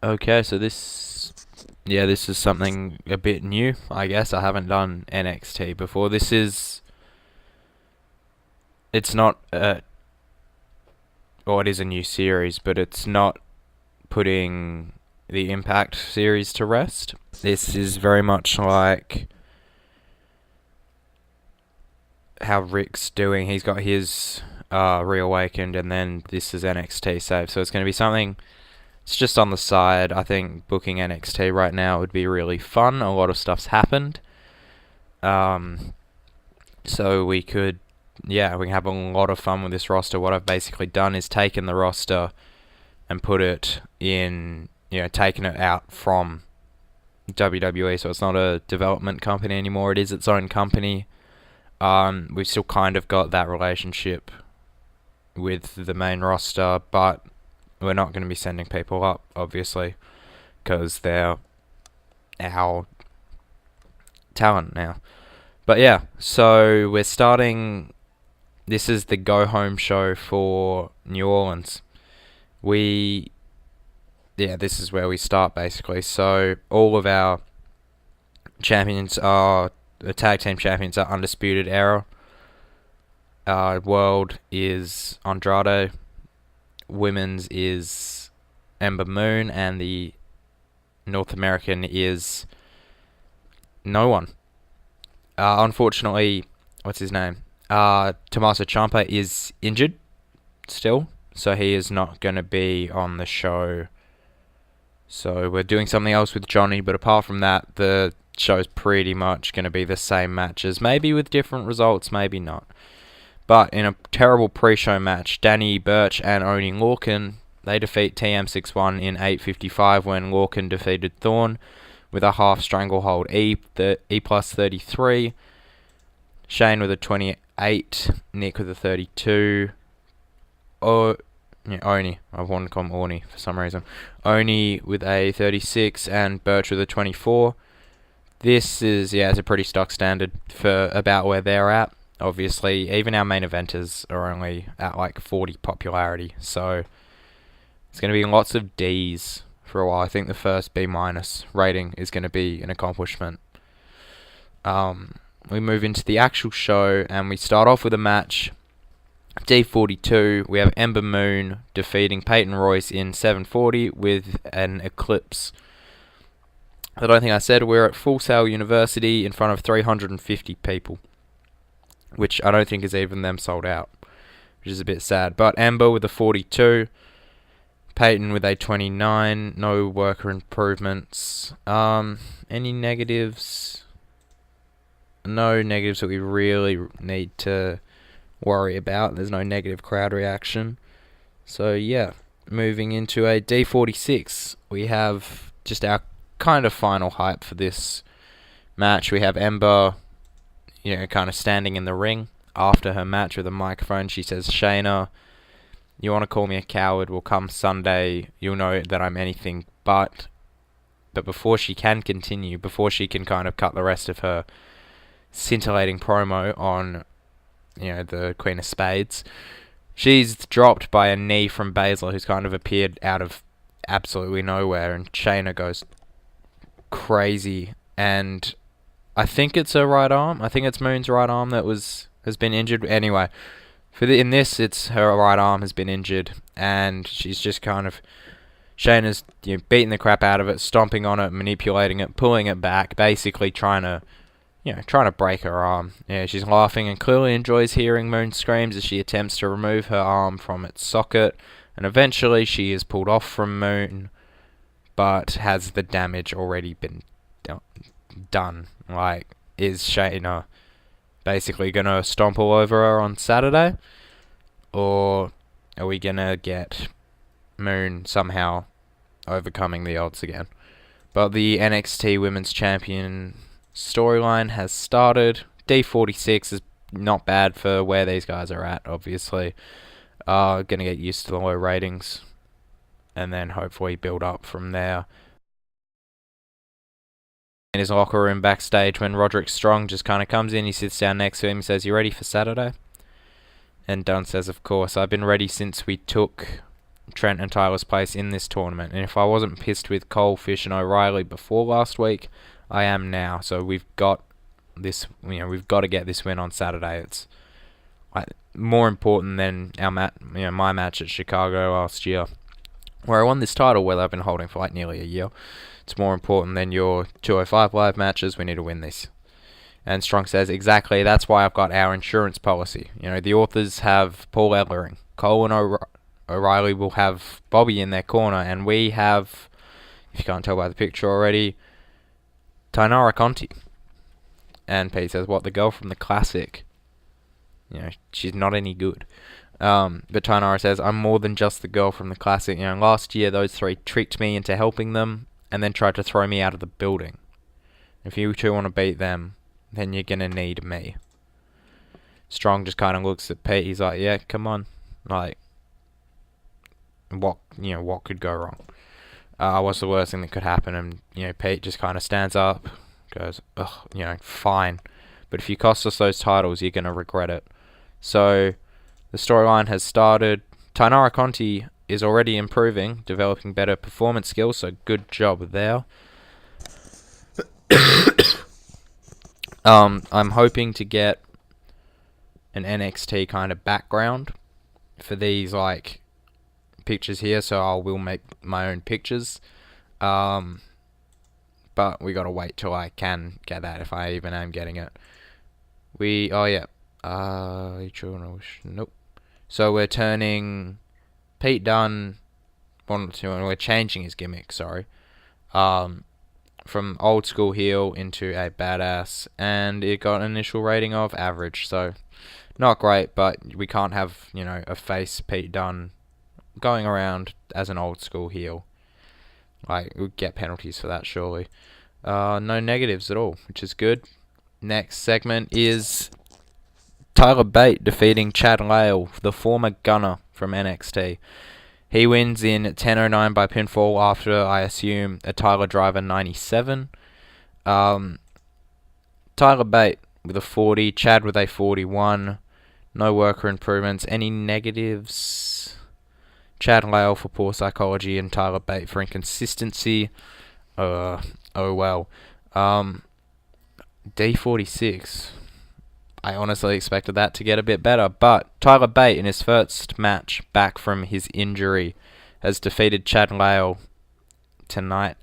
Okay, so this is something a bit new, I guess. I haven't done NXT before. It's not, or it is a new series, but it's not putting the Impact series to rest. This is very much like how Rick's doing. He's got his reawakened, and then this is NXT save. So it's going to be something. It's just on the side. I think booking NXT right now would be really fun. A lot of stuff's happened. So we can have a lot of fun with this roster. What I've basically done is taken the roster and put it in, taken it out from WWE. So it's not a development company anymore. It is its own company. We've still kind of got that relationship with the main roster, but we're not going to be sending people up, obviously, because they're our talent now. But yeah, so we're starting. This is the go home show for New Orleans. This is where we start basically. So all of our champions are the tag team champions are Undisputed Era. World is Andrade. Women's is Ember Moon, and the North American is no one. Unfortunately, what's his name? Tommaso Ciampa is injured still, so he is not going to be on the show. So we're doing something else with Johnny, but apart from that, the show's pretty much going to be the same matches, maybe with different results, maybe not. But in a terrible pre-show match, Danny Burch and Oni Lorcan, they defeat TM61 in 8:55 when Lorcan defeated Thorne with a half stranglehold E plus 33. Shane with a 28, Nick with a 32. Oni. I wanted to call him Orny for some reason. Oni with a 36 and Burch with a 24. This is, it's a pretty stock standard for about where they're at. Obviously, even our main eventers are only at like 40 popularity, so it's going to be lots of Ds for a while. I think the first B- rating is going to be an accomplishment. We move into the actual show, and we start off with a match. D42, we have Ember Moon defeating Peyton Royce in 740 with an Eclipse. I don't think I said we're at Full Sail University in front of 350 people, which I don't think is even them sold out, which is a bit sad. But Ember with a 42, Peyton with a 29, no worker improvements. Any negatives? No negatives that we really need to worry about. There's no negative crowd reaction. So yeah, moving into a D46, we have just our kind of final hype for this match. We have Ember, kind of standing in the ring after her match with a microphone. She says, "Shayna, you want to call me a coward? Well, come Sunday, you'll know that I'm anything but." But before she can continue, before she can kind of cut the rest of her scintillating promo on, the Queen of Spades, she's dropped by a knee from Baszler, who's kind of appeared out of absolutely nowhere, and Shayna goes crazy, and I think it's her right arm. I think it's Moon's right arm that has been injured. Anyway, in this, it's her right arm has been injured, and she's just kind of Shayna's beating the crap out of it, stomping on it, manipulating it, pulling it back, basically trying to break her arm. Yeah, she's laughing and clearly enjoys hearing Moon screams as she attempts to remove her arm from its socket, and eventually she is pulled off from Moon, but has the damage already been done? Like, is Shayna basically going to stomp all over her on Saturday? Or are we going to get Moon somehow overcoming the odds again? But the NXT Women's Champion storyline has started. D46 is not bad for where these guys are at, obviously. Going to get used to the low ratings, and then hopefully build up from there. In his locker room backstage, when Roderick Strong just kind of comes in, he sits down next to him and says, "You ready for Saturday?" And Dunne says, "Of course, I've been ready since we took Trent and Tyler's place in this tournament. And if I wasn't pissed with Cole, Fish, and O'Reilly before last week, I am now. So we've got this. We've got to get this win on Saturday. It's more important than my match at Chicago last year, where I won this title, where I've been holding for nearly a year. It's more important than your 205 Live matches. We need to win this. And Strong says, exactly, that's why I've got our insurance policy. The authors have Paul Ellering. Cole and O'Reilly will have Bobby in their corner. And we have, if you can't tell by the picture already, Tainara Conti. And Pete says, what, the girl from the Classic? She's not any good. But Tainara says, I'm more than just the girl from the Classic. Last year those three tricked me into helping them and then tried to throw me out of the building. If you two want to beat them, then you're going to need me. Strong just kind of looks at Pete. He's like, yeah, come on. What could go wrong? What's the worst thing that could happen? And, Pete just kind of stands up, goes, ugh, fine. But if you cost us those titles, you're going to regret it. So, the storyline has started. Tainara Conti is already improving, developing better performance skills, so good job there. I'm hoping to get an NXT kind of background for these pictures here, so I will make my own pictures. But we gotta wait till I can get that, if I even am getting it. Nope. So we're turning Pete Dunne, we're changing his gimmick, sorry. From old school heel into a badass, and it got an initial rating of average, so not great, but we can't have, a face Pete Dunne going around as an old school heel. We'll get penalties for that, surely. No negatives at all, which is good. Next segment is Tyler Bate defeating Chad Lale, the former gunner from NXT. He wins in 10:09 by pinfall after, I assume, a Tyler Driver 97. Tyler Bate with a 40, Chad with a 41. No worker improvements. Any negatives? Chad Lale for poor psychology and Tyler Bate for inconsistency. Oh well. D46. I honestly expected that to get a bit better, but Tyler Bate in his first match back from his injury has defeated Chad Lale tonight.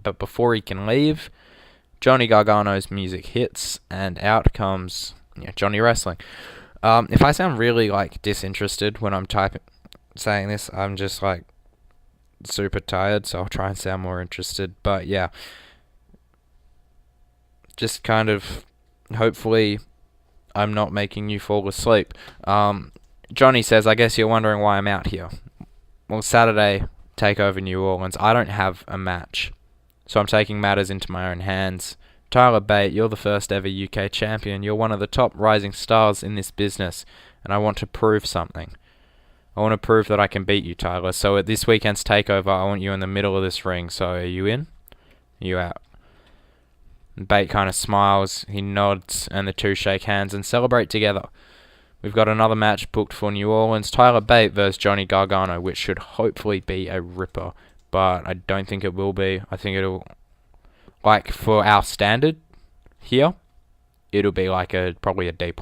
But before he can leave, Johnny Gargano's music hits and out comes Johnny Wrestling. If I sound really disinterested when I'm saying this, I'm just super tired, so I'll try and sound more interested. But yeah, just kind of hopefully I'm not making you fall asleep. Johnny says, I guess you're wondering why I'm out here. Well, Saturday, Takeover New Orleans, I don't have a match, so I'm taking matters into my own hands. Tyler Bate, you're the first ever UK champion. You're one of the top rising stars in this business, and I want to prove something. I want to prove that I can beat you, Tyler. So at this weekend's Takeover, I want you in the middle of this ring. So are you in? Are you out? Bate kind of smiles, he nods, and the two shake hands and celebrate together. We've got another match booked for New Orleans, Tyler Bate versus Johnny Gargano, which should hopefully be a ripper, but I don't think it will be. I think it'll, for our standard here, it'll be probably a D+.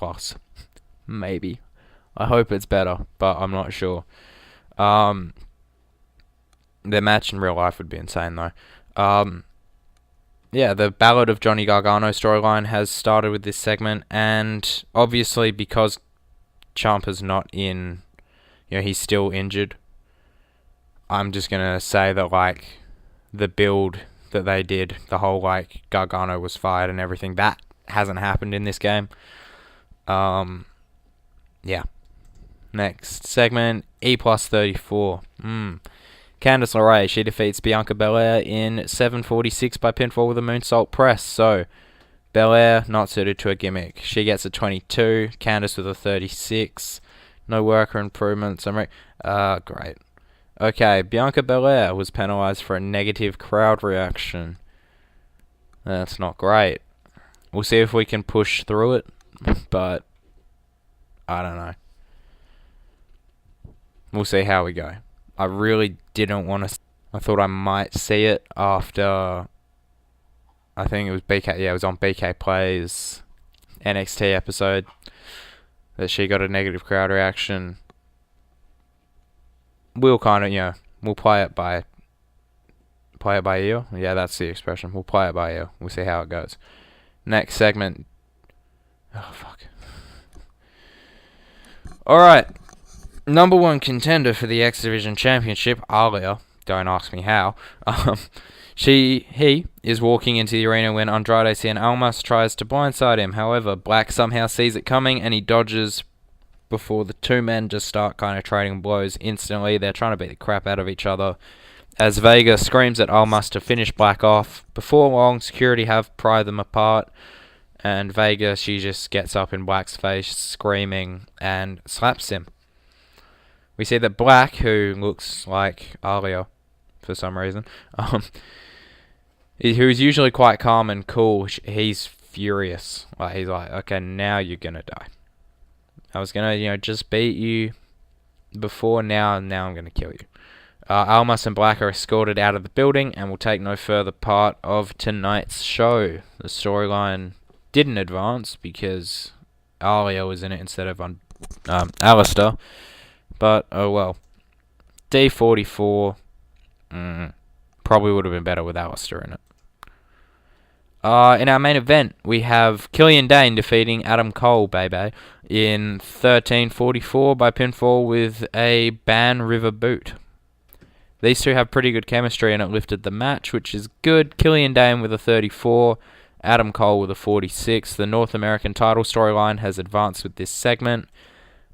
Maybe. I hope it's better, but I'm not sure. The match in real life would be insane, though. Yeah, the Ballad of Johnny Gargano storyline has started with this segment, and obviously because Ciampa's not in, he's still injured, I'm just going to say that, the build that they did, the whole, Gargano was fired and everything, that hasn't happened in this game. Yeah. Next segment, E+34. Candice LeRae, she defeats Bianca Belair in 7:46 by pinfall with a moonsault press. So, Belair not suited to a gimmick. She gets a 22. Candice with a 36. No worker improvements. Great. Okay, Bianca Belair was penalized for a negative crowd reaction. That's not great. We'll see if we can push through it, but I don't know. We'll see how we go. I really didn't want to. I thought I might see it after. I think it was BK. Yeah, it was on BK Play's NXT episode that she got a negative crowd reaction. We'll kind of, we'll play it by ear. Yeah, that's the expression. We'll play it by ear. We'll see how it goes. Next segment. Oh fuck. All right. Number one contender for the X Division Championship, Alia. Don't ask me how. He is walking into the arena when Andrade Cien Almas tries to blindside him. However, Black somehow sees it coming and he dodges before the two men just start kind of trading blows instantly. They're trying to beat the crap out of each other. As Vega screams at Almas to finish Black off. Before long, security have pried them apart. And Vega, she just gets up in Black's face, screaming, and slaps him. We see that Black, who looks like Alia for some reason, who's usually quite calm and cool, he's furious. Like, he's like, okay, now you're gonna die. I was gonna, just beat you before, now I'm gonna kill you. Almas and Black are escorted out of the building and will take no further part of tonight's show. The storyline didn't advance because Alia was in it instead of Aleister. But, oh well. D44 probably would have been better with Aleister in it. In our main event, we have Killian Dane defeating Adam Cole, baby, in 13:44 by pinfall with a Ban River boot. These two have pretty good chemistry and it lifted the match, which is good. Killian Dane with a 34, Adam Cole with a 46. The North American title storyline has advanced with this segment.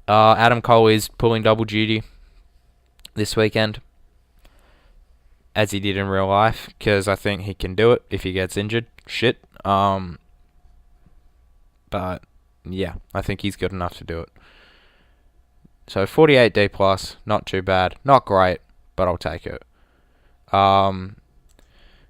Adam Cole is pulling double duty this weekend, as he did in real life, because I think he can do it if he gets injured. Shit. But, yeah, I think he's good enough to do it. So, 48D plus, not too bad. Not great, but I'll take it.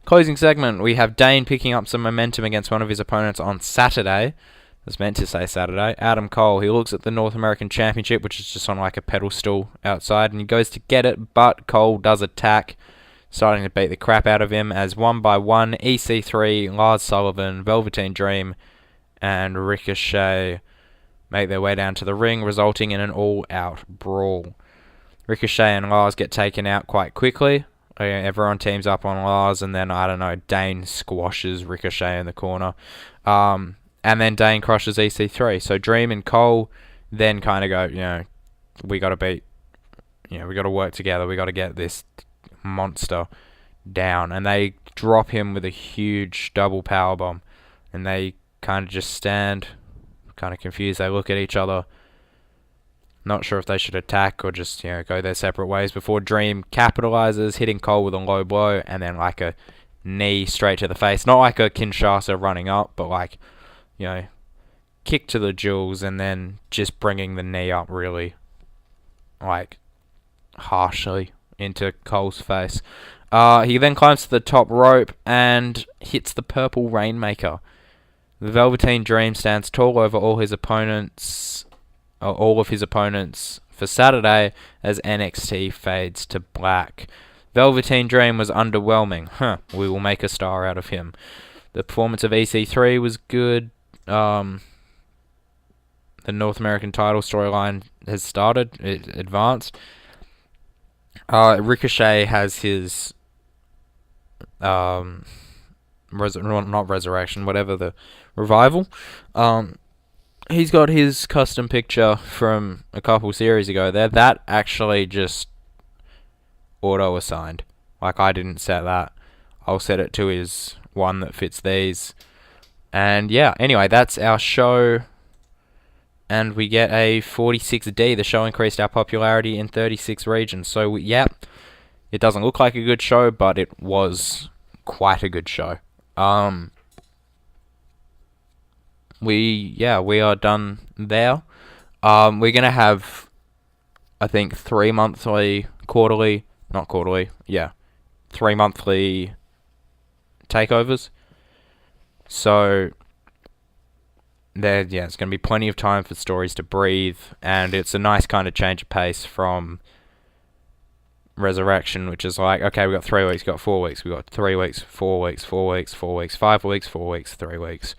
Closing segment, we have Dane picking up some momentum against one of his opponents on Saturday. I was meant to say Saturday. Adam Cole, he looks at the North American Championship, which is just on like a pedestal outside, and he goes to get it, but Cole does attack, starting to beat the crap out of him as one by one, EC3, Lars Sullivan, Velveteen Dream, and Ricochet make their way down to the ring, resulting in an all-out brawl. Ricochet and Lars get taken out quite quickly. Everyone teams up on Lars, and then, Dane squashes Ricochet in the corner. And then Dane crushes EC3. So Dream and Cole then kind of go, we got to beat, we got to work together. We got to get this monster down. And they drop him with a huge double powerbomb. And they kind of just stand, kind of confused. They look at each other. Not sure if they should attack or just, go their separate ways before Dream capitalizes, hitting Cole with a low blow and then like a knee straight to the face. Not like a Kinshasa running up, but like, kick to the jewels and then just bringing the knee up really, like, harshly into Cole's face. He then climbs to the top rope and hits the purple Rainmaker. The Velveteen Dream stands tall over all of his opponents for Saturday as NXT fades to black. Velveteen Dream was underwhelming. We will make a star out of him. The performance of EC3 was good. The North American title storyline has started. It advanced. Ricochet has his not resurrection, whatever, the revival. He's got his custom picture from a couple series ago there. That actually just auto-assigned. Like, I didn't set that. I'll set it to his one that fits these. And yeah, anyway, that's our show. And we get a 46D. The show increased our popularity in 36 regions. So, it doesn't look like a good show, but it was quite a good show. We are done there. We're going to have, I think, 3 monthly takeovers. So, it's going to be plenty of time for stories to breathe, and it's a nice kind of change of pace from Resurrection, which is like, okay, we got 3 weeks, we got 4 weeks, we got 3 weeks, 4 weeks, 4 weeks, 4 weeks, 5 weeks, 4 weeks, 3 weeks.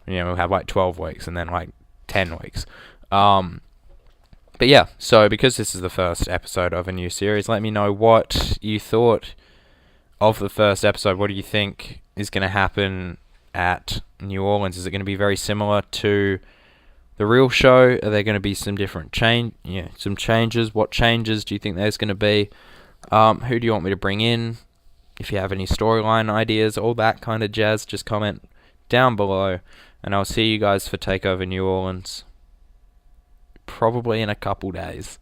We'll have like 12 weeks and then like 10 weeks. But yeah, so because this is the first episode of a new series, let me know what you thought of the first episode. What do you think is going to happen at New Orleans? Is it going to be very similar to the real show? Are there going to be some different some changes? What changes do you think there's going to be? Who do you want me to bring in? If you have any storyline ideas, all that kind of jazz, just comment down below. And I'll see you guys for Takeover New Orleans probably in a couple days.